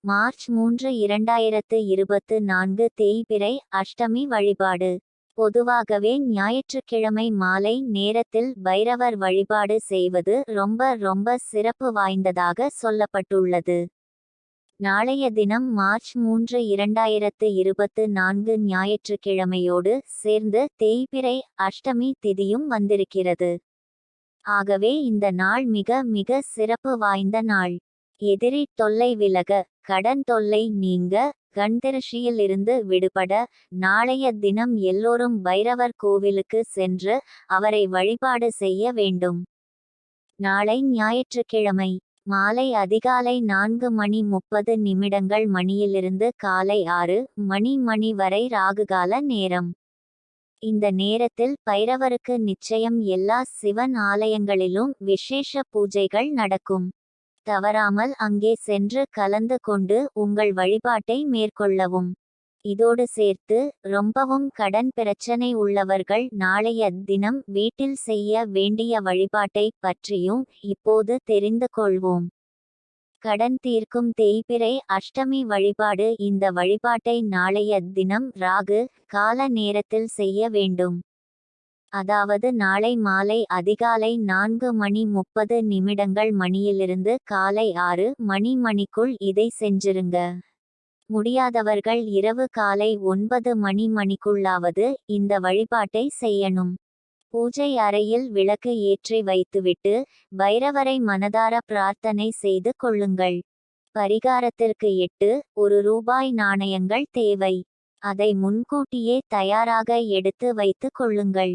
March 3 2024 தேய்பிறை அஷ்டமி வழிபாடு. பொதுவாகவே ஞாயிற்றுக்கிழமை மாலை நேரத்தில் பைரவர் வழிபாடு செய்வது ரொம்ப சிறப்பு வாய்ந்ததாக சொல்லப்பட்டுள்ளது. நாளைய தினம் மார்ச் 3 2024 ஞாயிற்றுக்கிழமையோடு சேர்ந்து தேய்பிறை அஷ்டமி திதியும் வந்திருக்கிறது. ஆகவே இந்த நாள் மிக சிறப்பு வாய்ந்த நாள். எதிரி தொல்லை விலக, கடன் தொல்லை நீங்க, கண்திருஷ்டியில் இருந்து விடுபட நாளைய தினம் எல்லோரும் பைரவர் கோவிலுக்கு சென்று அவரை வழிபாடு செய்ய வேண்டும். நாளை ஞாயிற்றுக்கிழமை மாலை அதிகாலை 4:30 மணியிலிருந்து காலை 6 மணி வரை ராகுகால நேரம். இந்த நேரத்தில் பைரவருக்கு நிச்சயம் எல்லா சிவன் ஆலயங்களிலும் விசேஷ பூஜைகள் நடக்கும். தவறாமல் அங்கே சென்று கலந்து கொண்டு உங்கள் வழிபாட்டை மேற்கொள்ளவும். இதோடு சேர்த்து ரொம்பவும் கடன் பிரச்சனை உள்ளவர்கள் நாளைய தினம் வீட்டில் செய்ய வேண்டிய வழிபாட்டை பற்றியும் இப்போது தெரிந்து கொள்வோம். கடன் தீர்க்கும் தேய்பிறை அஷ்டமி வழிபாடு. இந்த வழிபாட்டை நாளைய தினம் ராகு கால நேரத்தில் செய்ய வேண்டும். அதாவது நாளை மாலை அதிகாலை 4:30 மணியிலிருந்து காலை 6 மணிக்குள் இதை செஞ்சிருங்க. முடியாதவர்கள் இரவு காலை 9 மணிக்குள்ளாவது இந்த வழிபாட்டை செய்யணும். பூஜை அறையில் விளக்கு ஏற்றி வைத்துவிட்டு பைரவரை மனதார பிரார்த்தனை செய்து கொள்ளுங்கள். பரிகாரத்திற்கு 8 ரூபாய் நாணயங்கள் தேவை. அதை முன்கூட்டியே தயாராக எடுத்து வைத்து கொள்ளுங்கள்.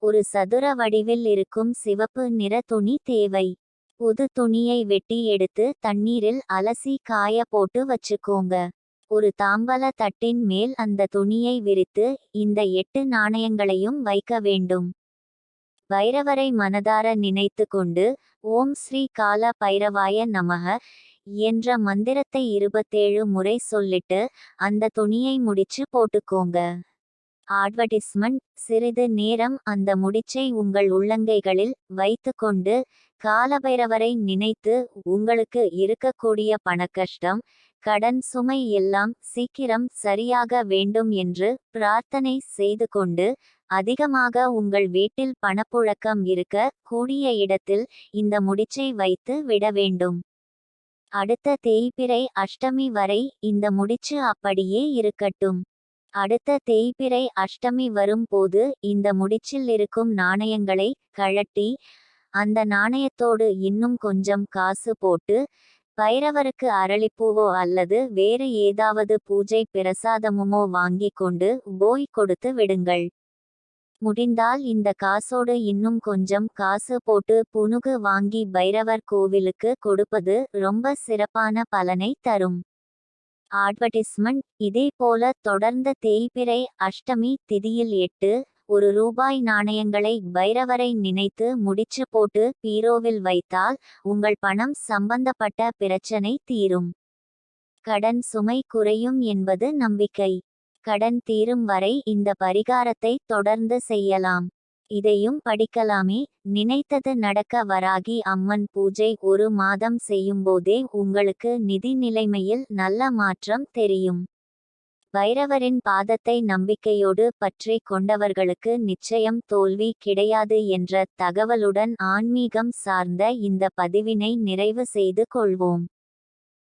ஒரு சதுர வடிவில் இருக்கும் சிவப்பு நிற துணி தேவை. புது துணியை வெட்டி எடுத்து தண்ணீரில் அலசி காய போட்டு வச்சுக்கோங்க. ஒரு தாம்பல தட்டின் மேல் அந்த துணியை விரித்து இந்த 8 நாணயங்களையும் வைக்க வேண்டும். பைரவரை மனதார நினைத்து கொண்டு ஓம் ஸ்ரீ கால பைரவாய நமக என்ற மந்திரத்தை 27 முறை சொல்லிட்டு அந்த துணியை முடிச்சு போட்டுக்கோங்க. அட்வர்டைஸ்மெண்ட். சிறிது நேரம் அந்த முடிச்சை உங்கள் உள்ளங்கைகளில் வைத்து கொண்டு காலபைரவரை நினைத்து உங்களுக்கு இருக்கக்கூடிய பணக்கஷ்டம், கடன் சுமை எல்லாம் சீக்கிரம் சரியாக வேண்டும் என்று பிரார்த்தனை செய்து கொண்டு அதிகமாக உங்கள் வீட்டில் பணப்புழக்கம் இருக்க கூடிய இடத்தில் இந்த முடிச்சை வைத்து விட வேண்டும். அடுத்த தேய்பிறை அஷ்டமி வரை இந்த முடிச்சு அப்படியே இருக்கட்டும். அடுத்த தேய்பிறை அஷ்டமி வரும் போது இந்த முடிச்சில் இருக்கும் நாணயங்களை கழட்டி அந்த நாணயத்தோடு இன்னும் கொஞ்சம் காசு போட்டு பைரவருக்கு அரளிப்பூவோ அல்லது வேறு ஏதாவது பூஜை பிரசாதமுமோ வாங்கி கொண்டு போய் கொடுத்து விடுங்கள். முடிந்தால் இந்த காசோடு இன்னும் கொஞ்சம் காசு போட்டு புனுகு வாங்கி பைரவர் கோவிலுக்கு கொடுப்பது ரொம்ப சிறப்பான பலனை தரும். அட்வர்டைஸ்மெண்ட். இதே போல தொடர்ந்த தேய்பிறை அஷ்டமி திதியில் 8 ரூபாய் நாணயங்களை பைரவரை நினைத்து முடிச்சு போட்டு பீரோவில் வைத்தால் உங்கள் பணம் சம்பந்தப்பட்ட பிரச்சனை தீரும். கடன் சுமை குறையும் என்பது நம்பிக்கை. கடன் தீரும் வரை இந்த பரிகாரத்தை தொடர்ந்து செய்யலாம். இதையும் படிக்கலாமே. நினைத்தது நடக்க. வராகி அம்மன் பூஜை 1 மாதம் செய்யும்போதே உங்களுக்கு நிதி நிலைமையில் நல்ல மாற்றம் தெரியும். பைரவரின் பாதத்தை நம்பிக்கையோடு பற்றி கொண்டவர்களுக்கு நிச்சயம் தோல்வி கிடையாது என்ற தகவலுடன் ஆன்மீகம் சார்ந்த இந்த பதிவினை நிறைவு செய்து கொள்வோம்.